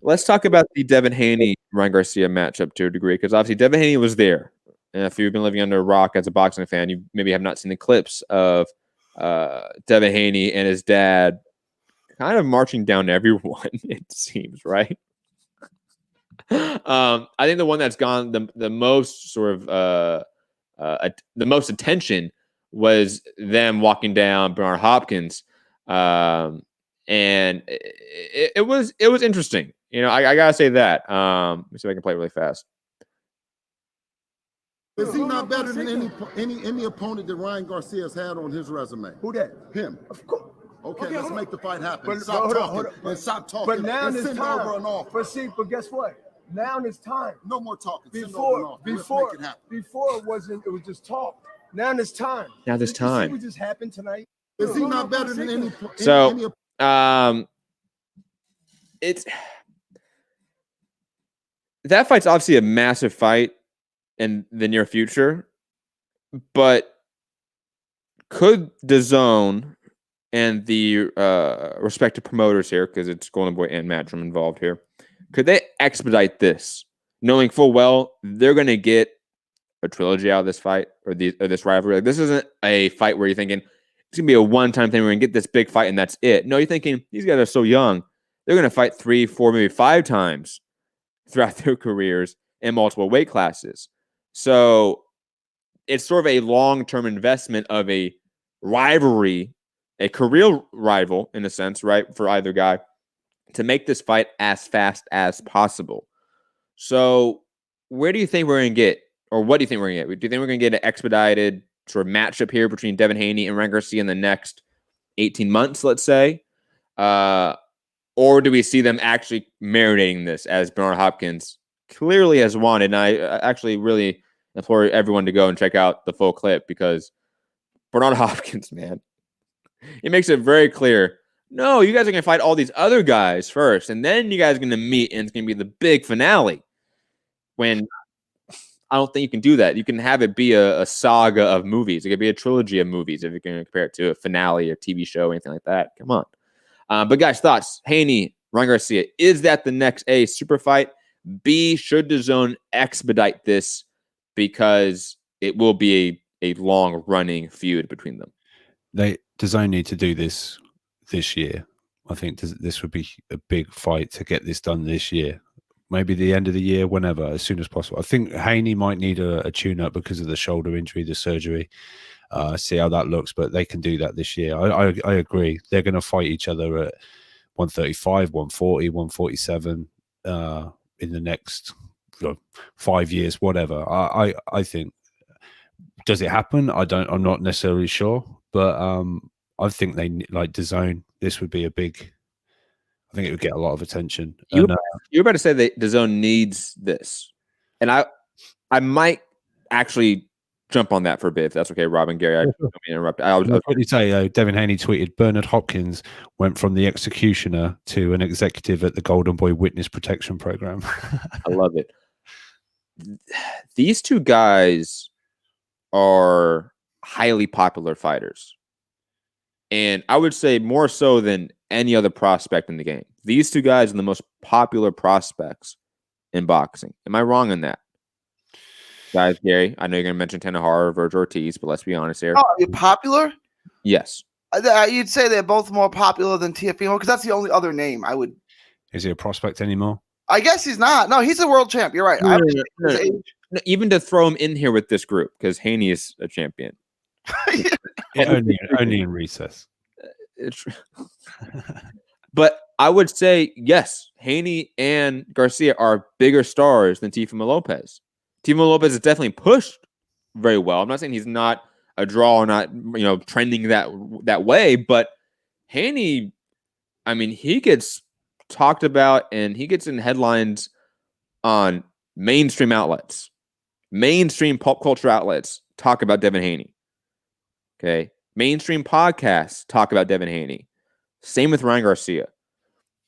let's talk about the Devin Haney Ryan Garcia matchup to a degree, because obviously Devin Haney was there. And if you've been living under a rock as a boxing fan, you maybe have not seen the clips of Devin Haney and his dad kind of marching down everyone, it seems, right? I think the one that's gone the most sort of the most attention was them walking down Bernard Hopkins, and it was interesting. You know, I gotta say that. Let me see if I can play it really fast. Is he not better than any opponent that Ryan Garcia has had on his resume? Who that? Him. Of course. Okay, let's make the fight happen. But, Stop hold on, talking. hold on. And stop talking. But now and it's send time. over an offer. But see, but guess what? Now it's time. No more talking. Before let's make it happen. Before it wasn't. It was just talk. Now it's time. Now there's time. See what just happened tonight? Is he not better than any? So, it's that fight's obviously a massive fight in the near future, but could DAZN and the respective promoters here, because it's Golden Boy and Matchroom involved here, could they expedite this, knowing full well they're going to get a trilogy out of this fight or this rivalry? Like, this isn't a fight where you're thinking it's going to be a one-time thing. We're going to get this big fight and that's it. No, you're thinking these guys are so young. They're going to fight 3, 4, maybe 5 times throughout their careers in multiple weight classes. So it's sort of a long-term investment of a rivalry, a career rival in a sense, right, for either guy, to make this fight as fast as possible. So where do you think we're going to get, or what do you think we're going to get? Do you think we're going to get an expedited sort of matchup here between Devin Haney and Ryan Garcia in the next 18 months, let's say? Or do we see them actually marinating this, as Bernard Hopkins clearly has wanted? And I actually really implore everyone to go and check out the full clip, because Bernard Hopkins, man, he makes it very clear. No, you guys are going to fight all these other guys first, and then you guys are going to meet, and it's going to be the big finale. When I don't think you can do that. You can have it be a saga of movies. It could be a trilogy of movies if you're going to compare it to a finale, a TV show, anything like that. Come on. But guys, thoughts? Haney, Ryan Garcia, is that the next A, super fight? B, should DAZN expedite this because it will be a long-running feud between them? DAZN need to do this year. I think this would be a big fight to get this done this year. Maybe the end of the year, whenever, as soon as possible. I think Haney might need a tune-up because of the shoulder injury, the surgery. See how that looks, but they can do that this year. I agree. They're going to fight each other at 135, 140, 147 in the next 5 years, whatever. I think. Does it happen? I'm not necessarily sure, but I think they, like DAZN, this would be a big. I think it would get a lot of attention. You were about to say that DAZN needs this, and I might actually jump on that for a bit, if that's okay, Rob and Gary. I don't mean to interrupt. I was quickly say, Devin Haney tweeted, Bernard Hopkins went from the executioner to an executive at the Golden Boy Witness Protection Program. I love it. These two guys are highly popular fighters, and I would say more so than any other prospect in the game. These two guys are the most popular prospects in boxing. Am I wrong on that? Guys, Gary, I know you're going to mention Tanahara, Virgil Ortiz, but let's be honest here. Oh, you're popular? Yes. You'd say they're both more popular than Teofimo, because that's the only other name I would. Is he a prospect anymore? I guess he's not. No, he's a world champ. You're right. No, even to throw him in here with this group, because Haney is a champion. only in recess. But I would say, yes, Haney and Garcia are bigger stars than Teofimo Lopez. Teofimo Lopez is definitely pushed very well. I'm not saying he's not a draw or not, trending that way, but Haney, I mean, he gets talked about and he gets in headlines on mainstream outlets. Mainstream pop culture outlets talk about Devin Haney. Okay. Mainstream podcasts talk about Devin Haney. Same with Ryan Garcia.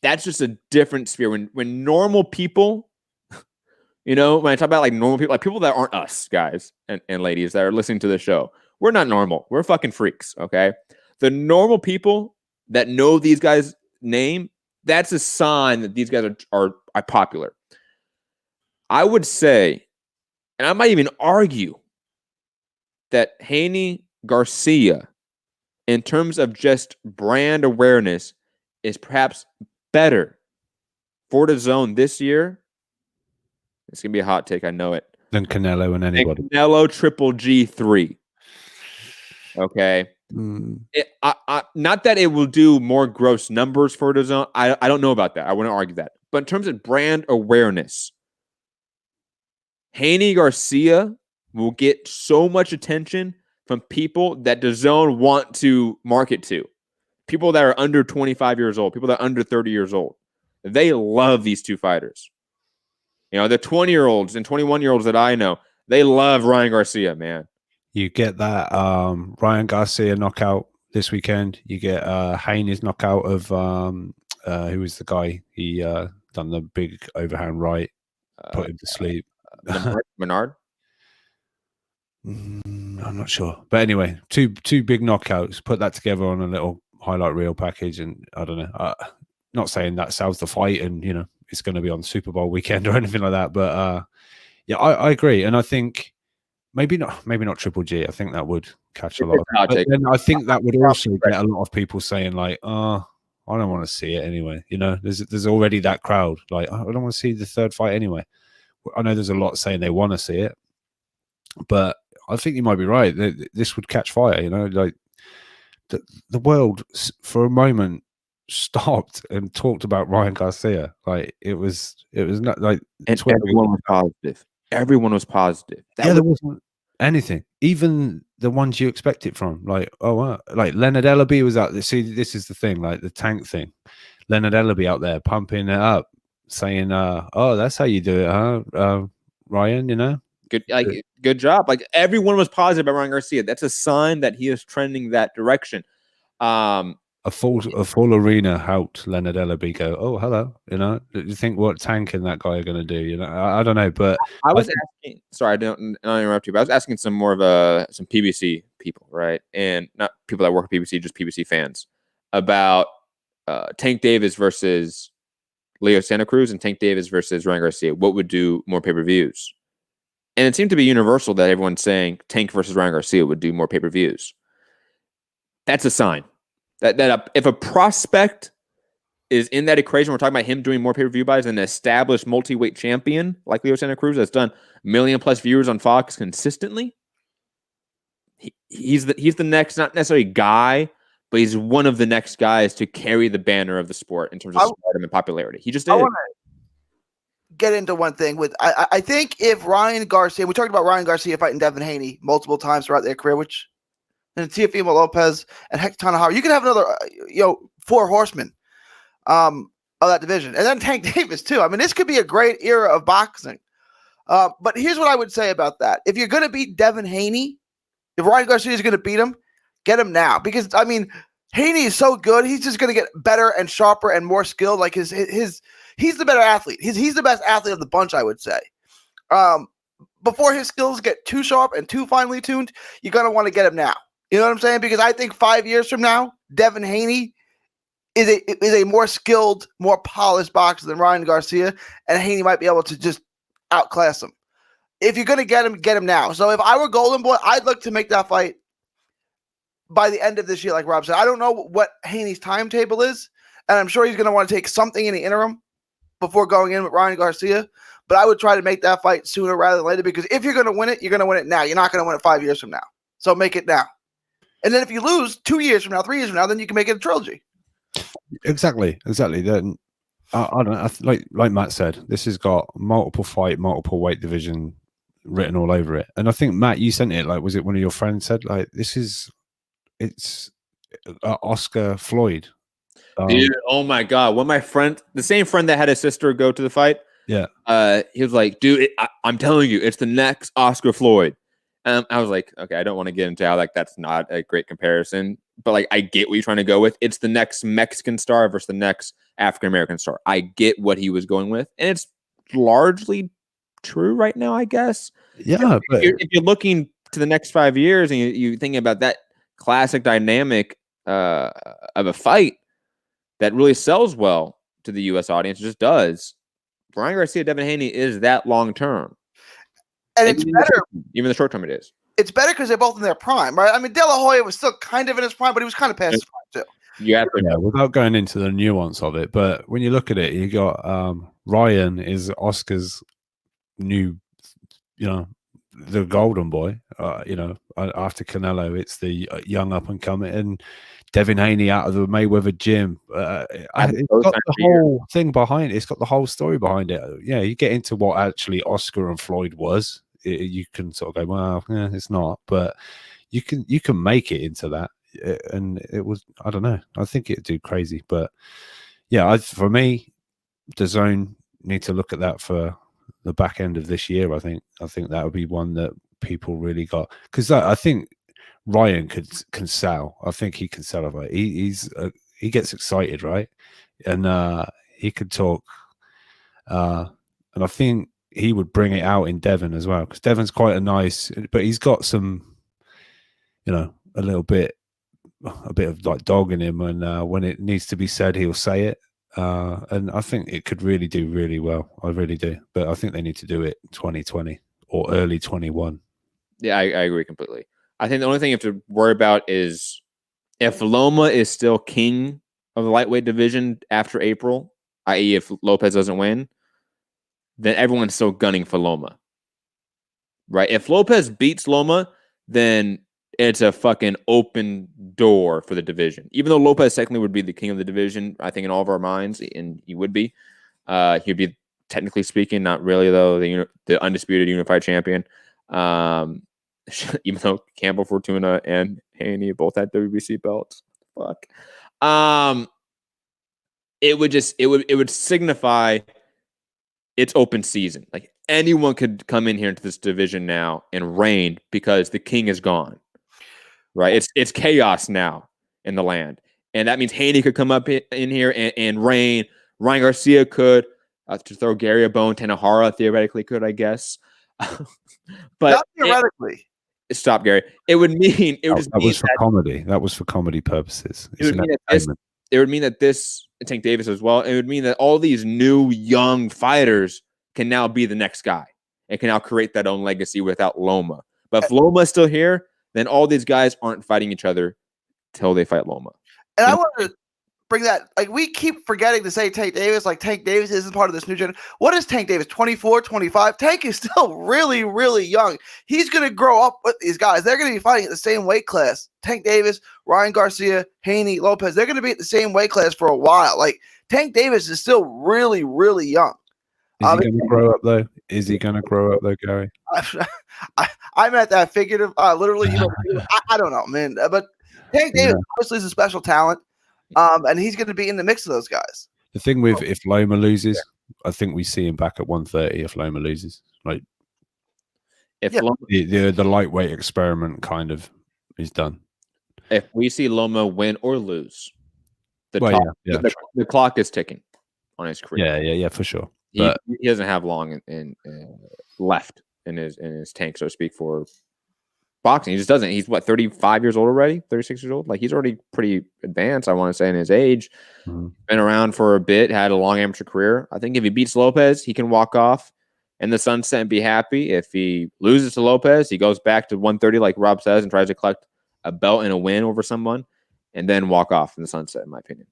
That's just a different sphere. When normal people, when I talk about like normal people, like people that aren't us, guys and ladies that are listening to the show, we're not normal. We're fucking freaks, okay? The normal people that know these guys' name that's a sign that these guys are popular. I would say, and I might even argue, that Haney Garcia, in terms of just brand awareness, is perhaps better for the zone this year. It's going to be a hot take. I know it. Than Canelo and anybody. And Canelo Triple G3. Okay. Not that it will do more gross numbers for the zone. I don't know about that. I wouldn't argue that. But in terms of brand awareness, Haney Garcia will get so much attention from people that the zone want to market to. People that are under 25 years old, people that are under 30 years old. They love these two fighters. You know, the 20-year-olds and 21-year-olds that I know, they love Ryan Garcia, man. You get that Ryan Garcia knockout this weekend. You get Haney's knockout of who was the guy? He done the big overhand right, put him to sleep. Menard? I'm not sure, but anyway, two big knockouts. Put that together on a little highlight reel package, and I don't know. Not saying that sells the fight, and you know it's going to be on Super Bowl weekend or anything like that. But yeah, I agree, and I think maybe not Triple G. I think that would catch a lot. But then I think that would also get a lot of people saying like, I don't want to see it anyway. You know, there's already that crowd. Like, I don't want to see the third fight anyway. I know there's a lot saying they want to see it, but I think you might be right. This would catch fire. You know, like the world for a moment stopped and talked about Ryan Garcia. Like it was not like, and everyone was positive. Everyone was positive. There wasn't anything. Even the ones you expect it from. Like, oh, wow. Like Leonard Ellaby was out there. See, this is the thing, like the tank thing. Leonard Ellaby out there pumping it up, saying, "Oh, that's how you do it, huh, Ryan?" You know, good job. Like everyone was positive about Ryan Garcia. That's a sign that he is trending that direction. A full arena helped Leonard Ellaby go, "Oh, hello." You know, you think what Tank and that guy are going to do? You know, I don't know, but I was asking. Sorry, I don't interrupt you, but I was asking some more of some PBC people, right, and not people that work at PBC, just PBC fans, about Tank Davis versus Leo Santa Cruz and Tank Davis versus Ryan Garcia. What would do more pay-per-views? And it seemed to be universal that everyone's saying Tank versus Ryan Garcia would do more pay-per-views. That's a sign. That if a prospect is in that equation, we're talking about him doing more pay-per-view buys than an established multi-weight champion like Leo Santa Cruz that's done 1 million+ viewers on Fox consistently. He's the next, not necessarily guy, but he's one of the next guys to carry the banner of the sport in terms of stardom and popularity. He just did. I want to get into one thing with I think if Ryan Garcia, we talked about Ryan Garcia fighting Devin Haney multiple times throughout their career, which and Teofimo Lopez and Hector Tanajara, you could have another, 4 horsemen of that division. And then Tank Davis, too. I mean, this could be a great era of boxing. But here's what I would say about that. If you're going to beat Devin Haney, if Ryan Garcia is going to beat him, get him now. Because, I mean, Haney is so good. He's just going to get better and sharper and more skilled. Like, he's the better athlete. He's the best athlete of the bunch, I would say. Before his skills get too sharp and too finely tuned, you're going to want to get him now. You know what I'm saying? Because I think 5 years from now, Devin Haney is a more skilled, more polished boxer than Ryan Garcia, and Haney might be able to just outclass him. If you're going to get him now. So if I were Golden Boy, I'd look to make that fight by the end of this year, like Rob said. I don't know what Haney's timetable is, and I'm sure he's going to want to take something in the interim before going in with Ryan Garcia, but I would try to make that fight sooner rather than later, because if you're going to win it, you're going to win it now. You're not going to win it 5 years from now. So make it now. And then if you lose 2 years from now, 3 years from now, then you can make it a trilogy. Exactly. Then I don't know. Like Matt said, this has got multiple weight division written all over it. And I think Matt, you sent it. Like, was it one of your friends said? Like, it's Oscar Floyd. Dude, oh my God! When my friend, the same friend that had his sister go to the fight, yeah, he was like, "Dude, I'm telling you, it's the next Oscar Floyd." I was like, okay, I don't want to get into how like that's not a great comparison, but like I get what you're trying to go with. It's the next Mexican star versus the next African American star. I get what he was going with, and it's largely true right now, I guess. Yeah, if you're looking to the next 5 years and you're thinking about that classic dynamic of a fight that really sells well, to the U.S. audience. It just does. Ryan Garcia, Devin Haney is that long term. And it's better. Even the short term it is. It's better because they're both in their prime, right? I mean, De La Hoya was still kind of in his prime, but he was kind of past his prime too. Yeah, without going into the nuance of it, but when you look at it, you got Ryan is Oscar's new, the golden boy. After Canelo, it's the young up and coming, and Devin Haney out of the Mayweather gym. It's got the whole thing behind it. It's got the whole story behind it. Yeah, you get into what actually Oscar and Floyd was. You can sort of go, well, it's not, but you can make it into that. And it was, I don't know, I think it'd do crazy, but yeah, for me, the zone need to look at that for the back end of this year. I think that would be one that people really got, because I think Ryan can sell. I think he can sell it. He gets excited, right? And he could talk, and I think he would bring it out in Devin as well, because Devin's quite a nice, but he's got some, a bit of like dog in him, and when it needs to be said, he'll say it. And I think it could really do really well. I really do. But I think they need to do it 2020 or early 21. Yeah, I agree completely. I think the only thing you have to worry about is if Loma is still king of the lightweight division after April, i.e. if Lopez doesn't win, then everyone's still gunning for Loma. Right? If Lopez beats Loma, then it's a fucking open door for the division. Even though Lopez technically would be the king of the division, I think in all of our minds, and he would be. He'd be, technically speaking, not really, though, the undisputed unified champion. Even though Campbell, Fortuna, and Haney both had WBC belts. Fuck. It would signify it's open season. Like, anyone could come in here into this division now and reign because the king is gone. Right? It's chaos now in the land. And that means Haney could come up in here and reign. Ryan Garcia could, to throw Gary a bone. Tanahara theoretically could, I guess. But not theoretically. Stop, Gary. It would mean that was for comedy. That was for comedy purposes. It would mean that this Tank Davis as well. It would mean that all these new young fighters can now be the next guy. It can now create that own legacy without Loma. But if Loma is still here, then all these guys aren't fighting each other till they fight Loma. And I want to bring that, like, we keep forgetting to say Tank Davis, like Tank Davis isn't part of this new generation. What is Tank Davis, 24, 25? Tank is still really, really young. He's going to grow up with these guys. They're going to be fighting at the same weight class. Tank Davis, Ryan Garcia, Haney, Lopez, they're going to be at the same weight class for a while. Like, Tank Davis is still really, really young. Is he going to grow up, though? Is he going to grow up, though, Gary? I'm at that figurative, literally, I don't know, man. But Tank Davis obviously is a special talent, and he's going to be in the mix of those guys. The thing with if Loma loses, I think we see him back at 130 if Loma loses. Like, the lightweight experiment kind of is done. If we see Loma win or lose, the clock is ticking on his career. Yeah, for sure. He doesn't have long in left in his tank, so to speak, for boxing. He just doesn't. He's 35 years old already, 36 years old. Like, he's already pretty advanced, I want to say, in his age. Been around for a bit, had a long amateur career. I think if he beats Lopez, he can walk off in the sunset and be happy. If he loses to Lopez, he goes back to 130, like Rob says, and tries to collect a belt and a win over someone, and then walk off in the sunset, in my opinion.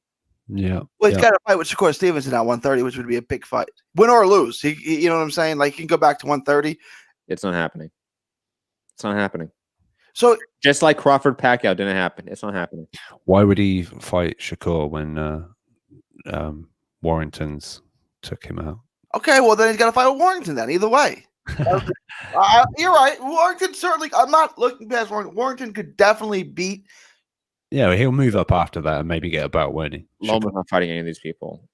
Yeah. Well, he's got to fight with Shakur Stevenson at 130, which would be a big fight. Win or lose. He you know what I'm saying? Like, he can go back to 130. It's not happening. It's not happening. So, just like Crawford Pacquiao didn't happen. It's not happening. Why would he fight Shakur when Warrington's took him out? Okay, well, then he's got to fight with Warrington then, either way. You're right. Warrington certainly, I'm not looking past Warrington. Warrington could definitely beat. Yeah, he'll move up after that and maybe get a belt, won't he? Loma's not fighting any of these people.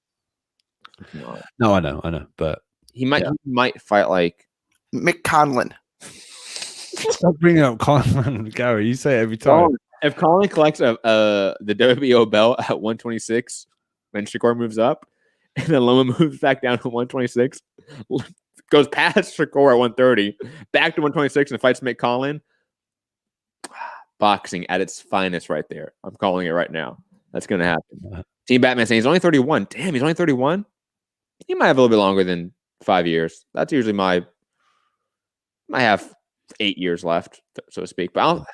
No, I know, but he might fight like Mick Conlon. Stop bringing up Conlon, Gary. You say it every time. If Conlon collects the WBO belt at 126, when Shakur moves up, and then Loma moves back down to 126, goes past Shakur at 130, back to 126, and fights Mick Conlon. Boxing at its finest right there. I'm calling it right now. That's going to happen. Team Batman saying he's only 31. Damn, he's only 31. He might have a little bit longer than 5 years. That's usually might have 8 years left, so to speak. But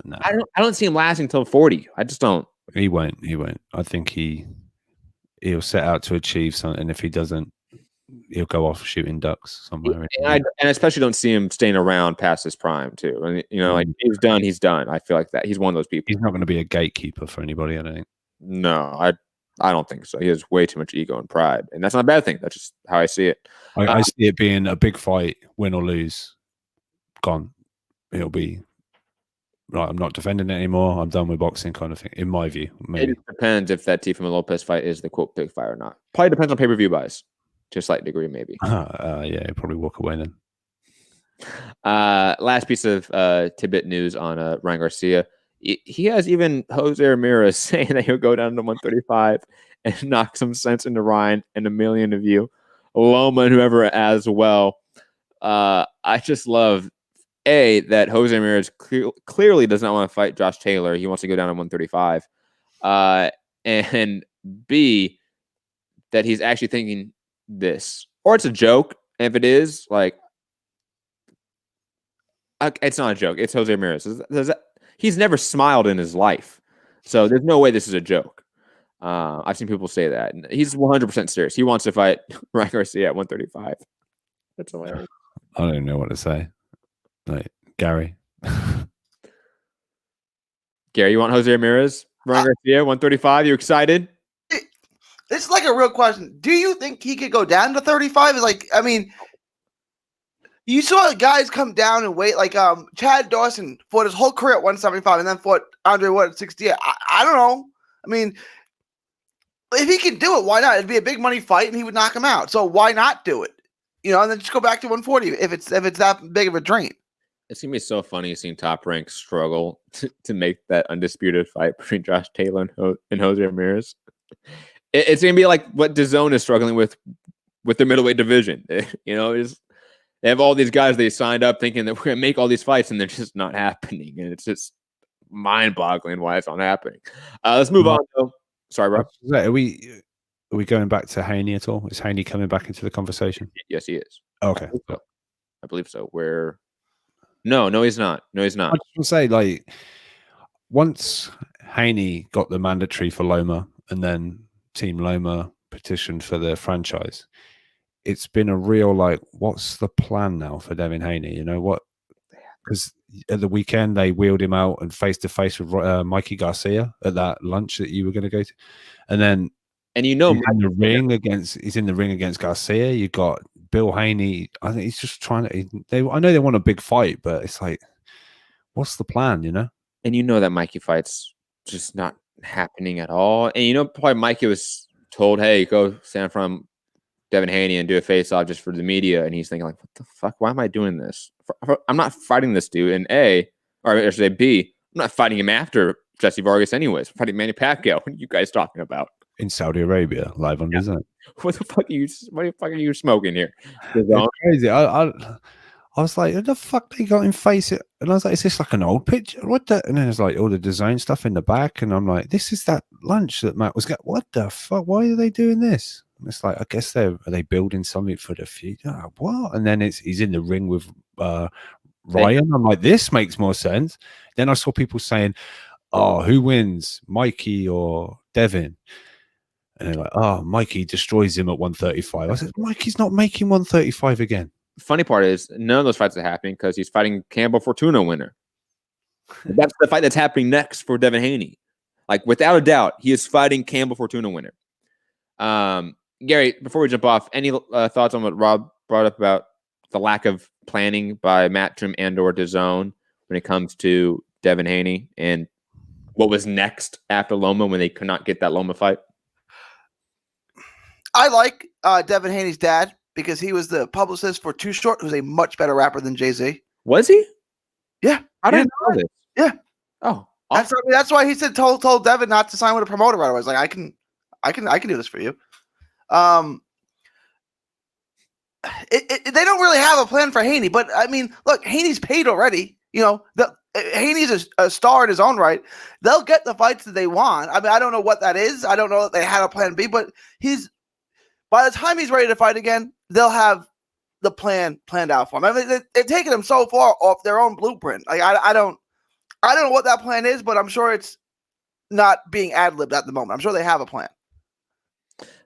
No. I don't see him lasting until 40. I just don't. He won't. I think he'll set out to achieve something. And if he doesn't, he'll go off shooting ducks somewhere. And I especially don't see him staying around past his prime too. And like he's done. I feel like that he's one of those people. He's not going to be a gatekeeper for anybody, I don't think. No, I don't think so. He has way too much ego and pride, and that's not a bad thing. That's just how I see it. I see it being a big fight, win or lose, gone. It'll be right. I'm not defending it anymore. I'm done with boxing, kind of thing. In my view, maybe. It depends if that Teofimo Lopez fight is the quote big fight or not. Probably depends on pay-per-view buys to a slight degree, maybe. Yeah, he'll probably walk away then. Last piece of tidbit news on Ryan Garcia. He has even Jose Ramirez saying that he'll go down to 135 and knock some sense into Ryan and a million of you, Loma and whoever as well. I just love that Jose Ramirez clearly does not want to fight Josh Taylor. He wants to go down to 135. And B, that he's actually thinking this, or it's a joke. If it is, like, it's not a joke. It's Jose Ramirez. He's never smiled in his life, so there's no way this is a joke. I've seen people say that. And he's 100% serious. He wants to fight Ryan Garcia at 135. That's hilarious. I don't even know what to say. Like, Gary. Gary, you want Jose Ramirez? Ryan Garcia, 135. You excited? It's like a real question. Do you think he could go down to 35? It's like, I mean, you saw guys come down and wait. Like Chad Dawson fought his whole career at 175 and then fought Andre Ward at 68. I don't know. I mean, if he can do it, why not? It'd be a big money fight and he would knock him out. So why not do it? And then just go back to 140 if it's that big of a dream. It's going to be so funny seeing Top Rank struggle to make that undisputed fight between Josh Taylor and Jose Ramirez. It's going to be like what DAZN is struggling with the middleweight division. They have all these guys they signed up thinking that we're going to make all these fights, and they're just not happening. And it's just mind-boggling why it's not happening. Let's move on, though. Sorry, Rob. Are we going back to Haney at all? Is Haney coming back into the conversation? Yes, he is. Okay. I believe so. No, he's not. No, he's not. I just want to say, like, once Haney got the mandatory for Loma and then Team Loma petitioned for the franchise, it's been a real, like, what's the plan now for Devin Haney? What? Because at the weekend, they wheeled him out and face-to-face with Mikey Garcia at that lunch that you were going to go to. And then he's in the ring against Garcia. You got Bill Haney. I think he's just trying to. I know they want a big fight, but it's like, what's the plan? And that Mikey fight's just not happening at all. And probably Mikey was told, "Hey, go stand from Devin Haney and do a face-off just for the media." And he's thinking, like, "What the fuck? Why am I doing this? I'm not fighting this dude." And I should say B, I'm not fighting him after Jesse Vargas anyways. I'm fighting Manny Pacquiao. What are you guys talking about? In Saudi Arabia, live on DAZN. What the fuck are you smoking here? It's crazy. I was like, what the fuck they got him face it? And I was like, is this like an old picture? What the? And then there's like all the design stuff in the back. And I'm like, this is that lunch that Matt was getting. What the fuck? Why are they doing this? And it's like, I guess are they building something for the future? What? And then he's in the ring with Ryan. I'm like, this makes more sense. Then I saw people saying, oh, who wins, Mikey or Devin? And they're like, oh, Mikey destroys him at 135. I said, Mikey's not making 135 again. Funny part is none of those fights are happening because he's fighting Campbell Fortuna winner. That's the fight that's happening next for Devin Haney. Like, without a doubt, he is fighting Campbell Fortuna winner. Gary, before we jump off, any thoughts on what Rob brought up about the lack of planning by Matt Trim and/or DAZN when it comes to Devin Haney and what was next after Loma when they could not get that Loma fight? I like Devin Haney's dad because he was the publicist for Too Short, who's a much better rapper than Jay-Z. Was he? Yeah. I didn't know this. Yeah. Oh, awesome. That's why he said told Devin not to sign with a promoter right away. I was like, I can do this for you. They don't really have a plan for Haney, but I mean, look, Haney's paid already. Haney's a star in his own right. They'll get the fights that they want. I mean, I don't know what that is. I don't know that they had a plan B, but by the time he's ready to fight again, they'll have the plan planned out for him. I mean, they've taken him so far off their own blueprint. Like I don't know what that plan is, but I'm sure it's not being ad-libbed at the moment. I'm sure they have a plan.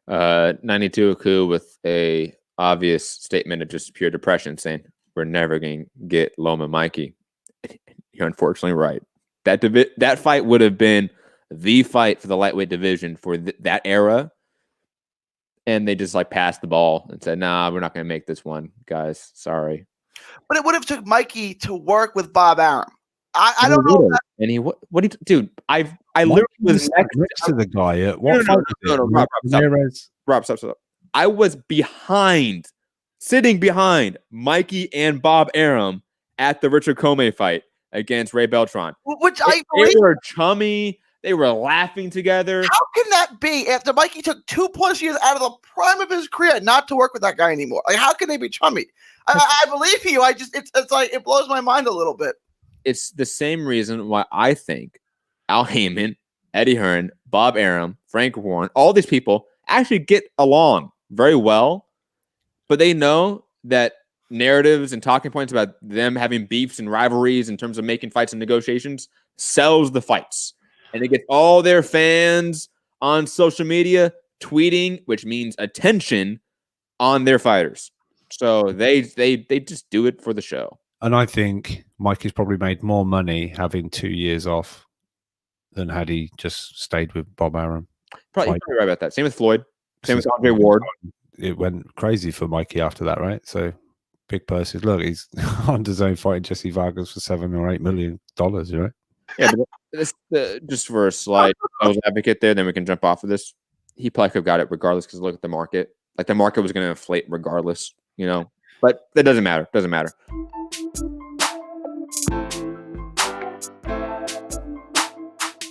92 Aku with a obvious statement of just pure depression, saying we're never going to get Loma Mikey. You're unfortunately right. That fight would have been the fight for the lightweight division for that era, and they just like passed the ball and said, "Nah, we're not going to make this one, guys. Sorry." But it would have took Mikey to work with Bob Arum. I don't know. And he what do you, dude? I literally was next to the guy at what fight? Rob, stop. I was sitting behind Mikey and Bob Arum at the Richard Comey fight against Ray Beltran. Which I believe they were chummy. They were laughing together. How can that be after Mikey took 2+ years out of the prime of his career not to work with that guy anymore? Like, how can they be chummy? I believe you. It's like it blows my mind a little bit. It's the same reason why I think Al Heyman, Eddie Hearn, Bob Arum, Frank Warren, all these people actually get along very well, but they know that narratives and talking points about them having beefs and rivalries in terms of making fights and negotiations sells the fights. And it gets all their fans on social media tweeting, which means attention on their fighters. So they just do it for the show. And I think Mikey's probably made more money having 2 years off than had he just stayed with Bob Arum. Probably, you're probably right about that. Same with Floyd. Same with Andre Ward. It went crazy for Mikey after that, right? So big purses. Look, he's on his own fighting Jesse Vargas for $7 or $8 million, right? Yeah, but this, just for a slight advocate there, then we can jump off of this. He probably could have got it regardless because look at the market. Like the market was going to inflate regardless, But that doesn't matter.